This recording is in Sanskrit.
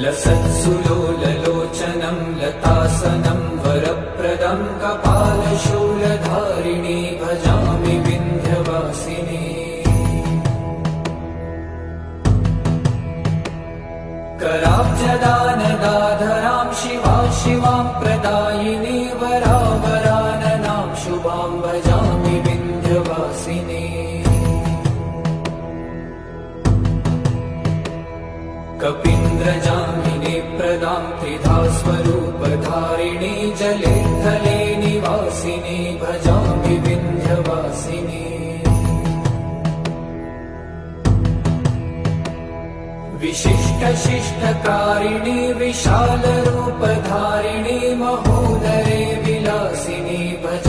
लसत्सुलोललोचनं लतासनं वरप्रदं कपालशूलधारिणी भजामि विन्ध्यवासिनी। कराब्जदानदाधरां शिवा शिवां प्रदायिनी वरावराननां शुभां भजामि विन्ध्यवासिनी। कपीन्द्रजामिनी प्रदां त्रिधा स्वरूपधारिणी जले थले निवासिनी भजामि विन्ध्यवासिनी। विशिष्टशिष्टकारिणी विशालरूपधारिणी महोदरे विलासिनी भजामि